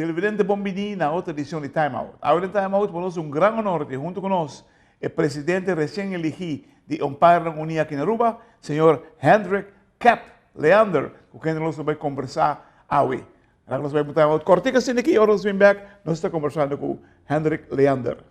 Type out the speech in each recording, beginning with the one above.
Televidente Bombini na outra edição de TimeOut. Ahora en TimeOut tenemos un gran honor de junto con nosotros el presidente recién elegido de Umpire Unida aqui na Aruba, senhor Hendrik Leander, com quem nós vamos conversar hoje. Nós vamos botar uma cortica assim aqui, agora nós vamos back, nós estamos conversando com Hendrik Leander.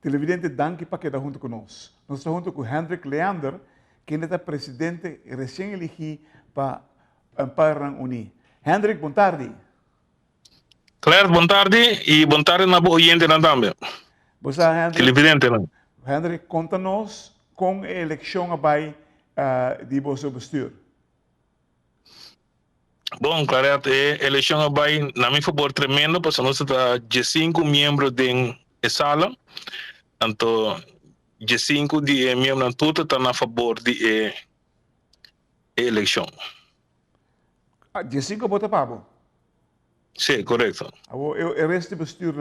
Televidente, danke para quedar junto conosco. Nós estamos junto com Hendrik Leander, que é o presidente recém-elegido para Umpire Unida. Hendrik, boa tarde. Claret, boa tarde e boa tarde na boa oyente também. Você, Hendrik, Televidente, não? Hendrik, conta-nos com a eleição abai de vosso bestuur. Bom, Claret, a eleição vai na minha favor tremendo, porque nós temos 15 membros da sala. Então, 15 de membros tudo estão a favor de eleição. 15 vota para? Sim, correto. O resto do bestuur,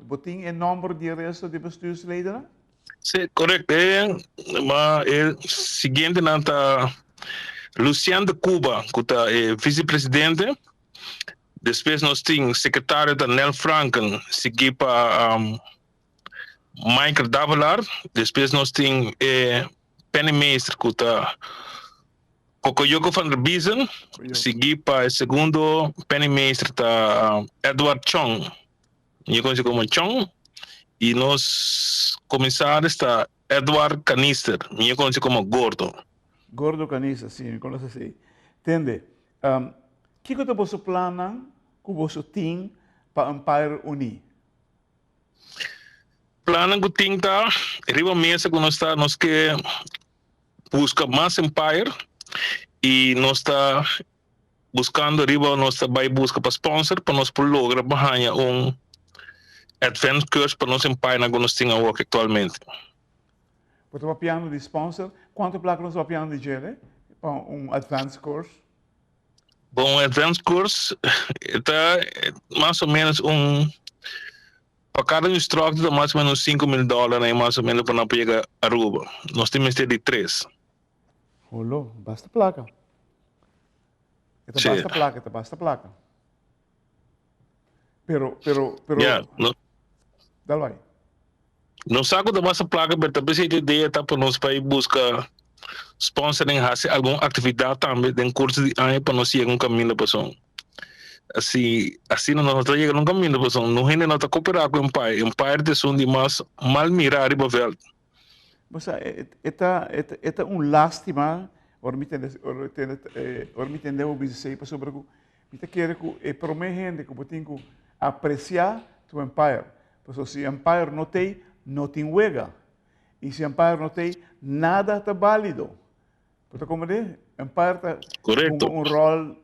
botem o número de resto de bestuursleden? Sim, correto. Mas o seguinte, Luciano de Cuba, que é vice-presidente. Depois nós temos o secretário Nel Franken, seguido para Michael Davalar. Depois nós temos o pennemeester, que está Cocoyoco van der Biesen, seguido para o segundo pennemeester, Edward Chong. Eu conheço como Chong. E nós comissários está Edward Canister, eu conheço como Gordo. Gordo Canister, sim, me conheço assim. Entende? O que você plana com você tem para Umpire Unida? Plano que tem tá, arriba mesa que nós que busca mais Empire e nós está buscando arriba nós vai buscar para sponsor para nós por lograr banhar advanced course para nós Empire na que nós temos work atualmente. Você vai piano de sponsor? Quanto placa nós vai piano de gele para advanced course? Bom, advanced course está mais ou menos para cada instructor mais ou menos $5,000 aí mais ou menos para não pegar a Aruba. Nós temos de 3. Olô, basta placa. Basta placa. Pero. Yeah, no. Dá vai. Não saco da basta placa, mas também a ideia tá para nós para ir buscar sponsoring, fazer alguma atividade também, tem curso de ano para nós ir um caminho para som. Assim nós estamos chegando um caminho para som. Não ainda não está cooperar com o Empire de som de mais mal mirar e bavel. Mas é lástima, ora me entendeu o bicho para sobre o me quer que para mim gente que tem que apreciar o Empire. Porque se o Empire não tem yega. E se o Empire não tem, nada está válido. Porque como Empire está com rol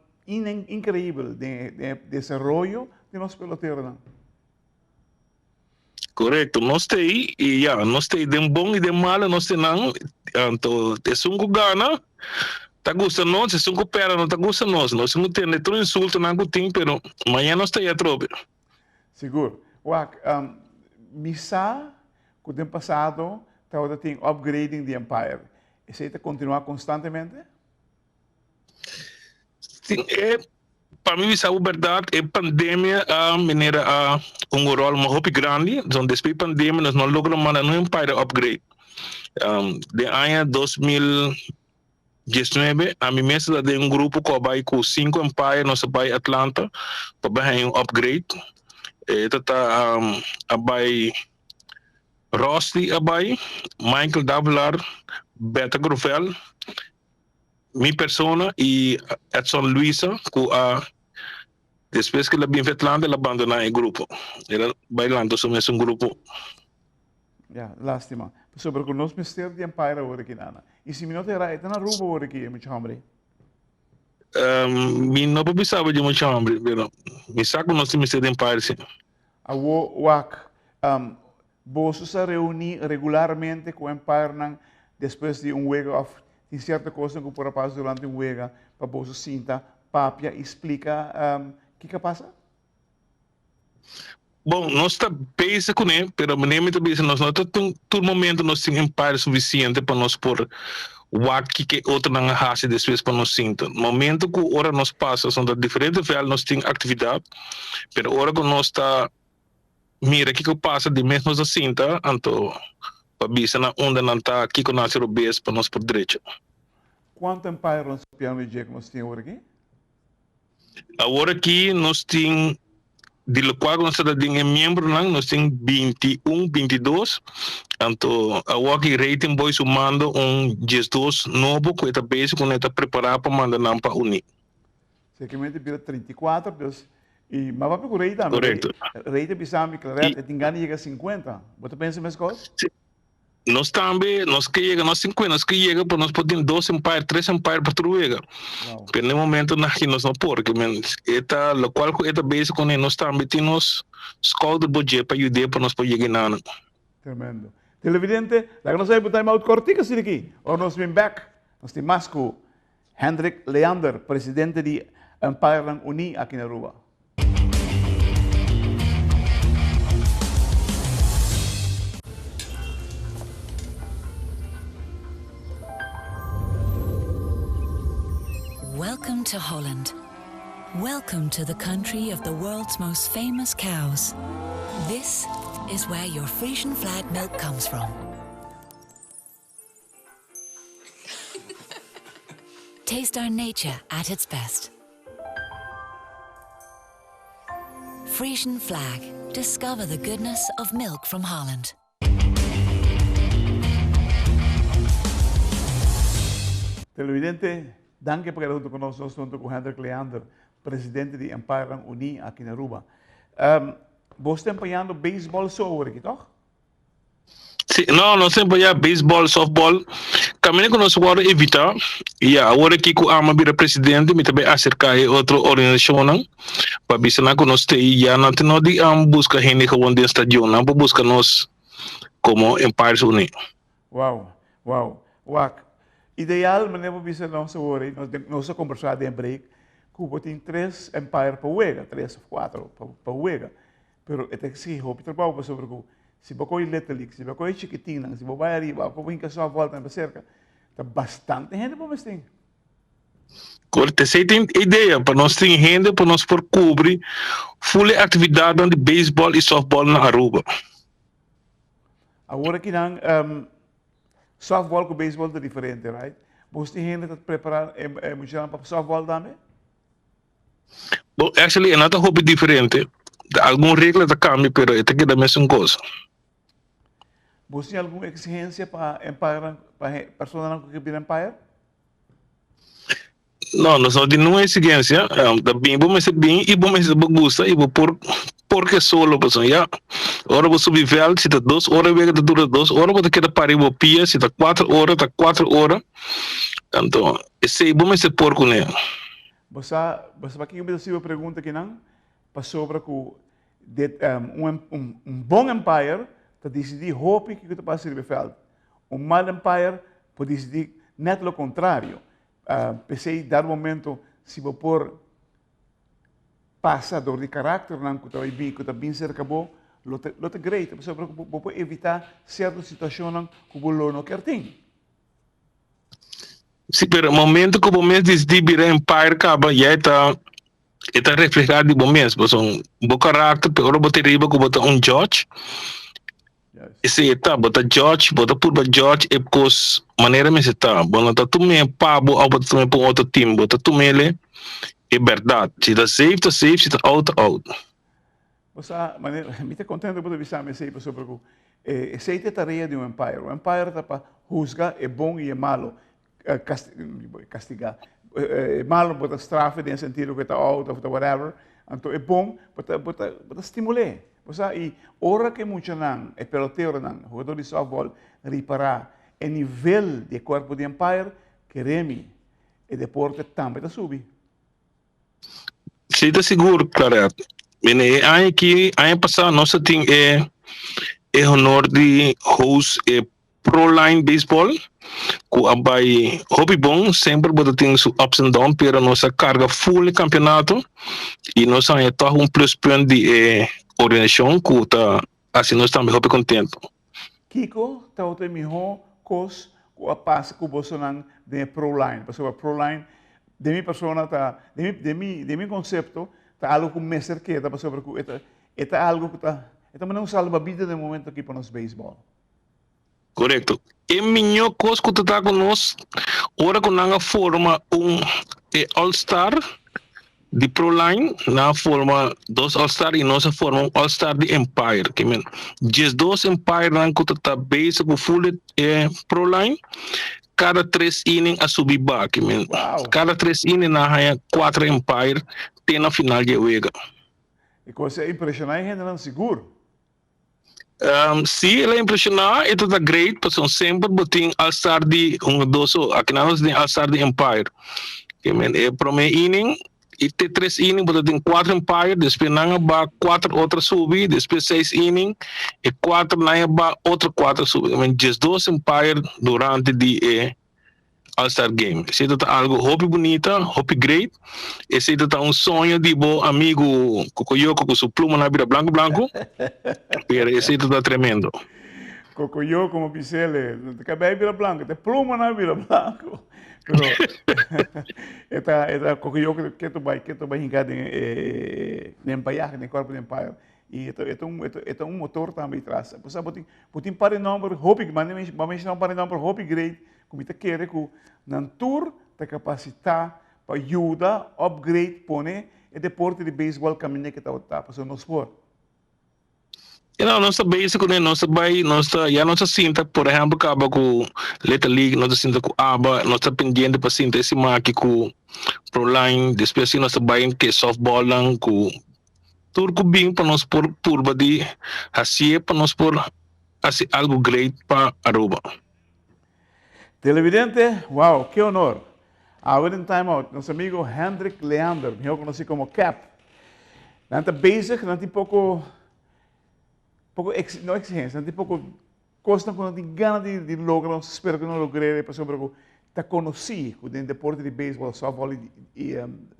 increíble de desarrollo de los peloteros. Correto, nós tem, e nós tem de bom e de mal, nós tem não, então, é um gana, tá gosta nós, é um pera, não tá gosta nós não tem outro insulto, não tem, pero amanhã nós tem a tropa. Seguro. Wak, misa, com o tempo passado, tá tem upgrading de Empire. Esse aí tá continuar constantemente? Sim, para mim, isso é a verdade, a pandemia, manera, rol muito grande, então, depois da pandemia, nós não logramos mandar um Empire upgrade. De ano 2019, a mim mesmo de grupo que vai com 5 Empire, nós vai Atlanta, para um upgrade. Tá vai Rusty, Michael Davlar, Beta Grofel, minha persona e Edson Luisa, que depois que ela vem para Atlanta, ela abandonou o grupo. Ela bailando sobre um grupo. Lástima. Sobre o nosso mistério de Empire agora aqui, Nana. E se me não terá, está na rua agora aqui, muito hambre. Me não precisava de muito hambre, mas me saco nosso mistério de Empire, sim. Wak, você se reúne regularmente com o Empire depois de wega off. Tem certa coisa que por passar durante wega, para você sinta, papia, explica o que passa? Bom, nós está pensando com ele, mas também nós não todo momento nós temos Empire suficiente para nós pôr o que outro não hace depois para nós sinta. No momento que hora nós passa, são diferentes vezes nós temos atividade, mas hora que nós está mira que passa de mesmo nós sinta, então para ver na onde não está, que nós robês para nós por direito. Quanto Empire nós piano de que nós temos aqui? Agora aqui nós temos de qual nós temos membro nós temos 21, 22. Então agora aqui rating boy sumando gestos novo que está basic que está preparado para mandar não para unir. Seguramente vira 34, dus e mas vai procurar aí também. Correto. Rating bisami Claret, tem ganho chega a 50. Você pensa mais coisa? Nós também, nós que chega, nós 50, nós que chega para nós podemos 2 Empire, 3 Empire para truega. Pero no momento aqui nós não porque, eta local que eta base com nós também temos escola de budget para ajudar para nós poder chegar na. Tremendo. Televidente, lá que nós vamos botar out cortica assim aqui. Ou nós vem back, nós temos mais com Hendrik Leander, presidente de Empire Uni aqui na Aruba. Welcome to Holland. Welcome to the country of the world's most famous cows. This is where your Frisian flag milk comes from. Taste our nature at its best. Frisian flag. Discover the goodness of milk from Holland. Televidente, danke por estar junto conosco, junto com Hendrik Leander, presidente de Empire Uni aqui na Aruba. Você está empenhando beisebol só aqui, toch? Sim, não, nós temos empenhando beisebol, softball. Caminho que nós vamos evitar, e agora aqui com a Mabira presidente, me também acercar a outra organização, para ver se nós temos, já não temos de buscar gente que vão de estádio, não para buscar nós como Empire Uni. Uau. Ideal, mas não vou nós hoje, nós conversar em break, Cuba tem 3 Empire para wega, 3 ou 4 para wega. Pero é que se hope trabalho sobre o se você é little league, se você é chiquitinho, se você vai arriba, você vai só volta na cerca, tá bastante gente para nós tem. Correto, você tem ideia para nós ter gente para nós por cobrir full atividade de beisebol e softball na Aruba. Agora que não softball com beisebol é diferente, right? Você tem gente que preparar muito para softball também? Bom, actually, é nada hobby diferente. Alguma regra da cambio, pero é que da mesma coisa. Você tem alguma exigência para Empire, para personanan que vira Empire? Não, nós não temos nenhuma exigência. Da bem, vamos ser bem e vamos ser bagunça e vou porque solo, pessoal, já. Ora você vive se está 2 horas, vega dura 2 horas, você quer parar o pia, se está 4 horas, está 4 horas. Então, esse vamos ser porco né. Você aqui eu me pergunta que não, para sobre bom empire, para decidir hope que está passando no veld. Mal empire, para decidir net o contrário. Pensei, dar momento, se vou por passador de caráter, não que está bem cerca bom, lo é great, para evitar certas situações que o não quer ter. Sim, pero momento que o momento decidi vir empire acaba já está reflejado de momento, porque um bom caráter, pero botar riba que botar judge. Esse está botar judge, botar por judge é porque maneira me está, bom tá tu me pabo ou botar tu me para outro time, botar tu me é verdade. Se está safe, se está out. Você, maneira, me está contente por avisar me sei sobre o essa é a tarefa de empire. O empire está para juzgar é bom e é malo. Castigar. Malo para estrafe, no sentido que está out ou whatever. Então, é bom para estimular. E hora que muitos não, é peloteiro não, o jogador de softball, reparar o nível de corpo de empire, que remi, o deporte também está subir. Sim, está seguro, Claret. Ano passado, nós tínhamos o honor de host pro-line baseball. Que abai hobby bom, sempre pode ter seu ups and downs, pero nossa carga full campeonato e nós temos plus point de organização que tá assim nós estamos hobby contente. Kiko, tá o melhor coisa que passa com o Bolsonaro de pro-line, porque o pro-line de minha persona tá de mim conceito tá algo que me cerqueta, porque sobre é algo que tá não salva vida no momento aqui para nós beisebol. Correto. E melhor coisa que está conosco, ora que nós forma All-Star de Pro-Line, nós forma dois All-Star e nós forma All-Star de Empire. Que men, dois Empire nós que está base com full Pro-Line, cada 3 innings a subir back. Cada 3 innings nós há 4 Empire, tem na final de yega. E coisa impressionante, ainda não seguro. Sim, ele é impressionante, isso está great, porque sempre botem All-Star de aqui nós temos All-Star de Empire. É primeiro inning, e tem 3 innings, botem 4 Empire, depois nós vamos 4 outras subir, depois 6 innings, e 4 nós vamos outras 4 subir. Just 2 Empire durante o All-Star Game. Esse é algo hobby bonita, hobby great. Esse é sonho de bom amigo Cocoyoco com sua pluma na vida branco. Pero esse é tremendo. Cocoyoco como pisele, não cabelo vira branco, tem pluma na vida branco. Pero esta Cocoyoco que tu vai hincar de empaiar, de corpo de empaiar. E é motor também traz. Você botem para número hobby, mas não para número hobby great. Como está querendo que na tour te capacitar para ajudar, upgrade, pone o deporte de beisebol caminho que está para o nosso esporte. Nossa basic, nossa cinta, por exemplo, acaba com Little League, nossa cinta com ABA, nossa pendente para cinta esse maqui com Pro-Line, depois nossa bem que softball lang com tudo que bem para nós por curva de assim para nós por assim algo great para Aruba. Televidente, wow, que honor. Agora em TimeOut, nosso amigo Hendrik Leander, eu conheci como Cap. Nanta basic, nanta pouco não exigência, nanta pouco costa quando tem gana de lograr, espero que não logre, para sobre o tá conhecido o deporte de beisebol, softball e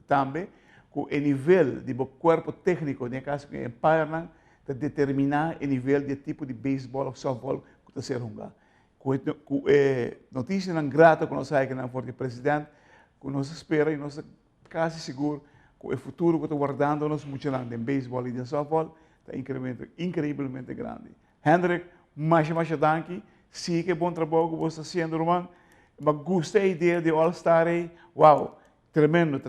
também com o nível de corpo técnico, no caso que em Paraná, para determinar o nível de tipo de beisebol ou softball que está sendo jogado. Notícia não grata que nós saímos que não foi presidente, que nós espera e nós quase seguro que o futuro que está guardando nós muito grande em beisebol e em softball está incrivelmente grande. Hendrik, mais danke, sim que bom trabalho que você está fazendo, irmão. Mas gostei da ideia de All-Star, wow, tremendo.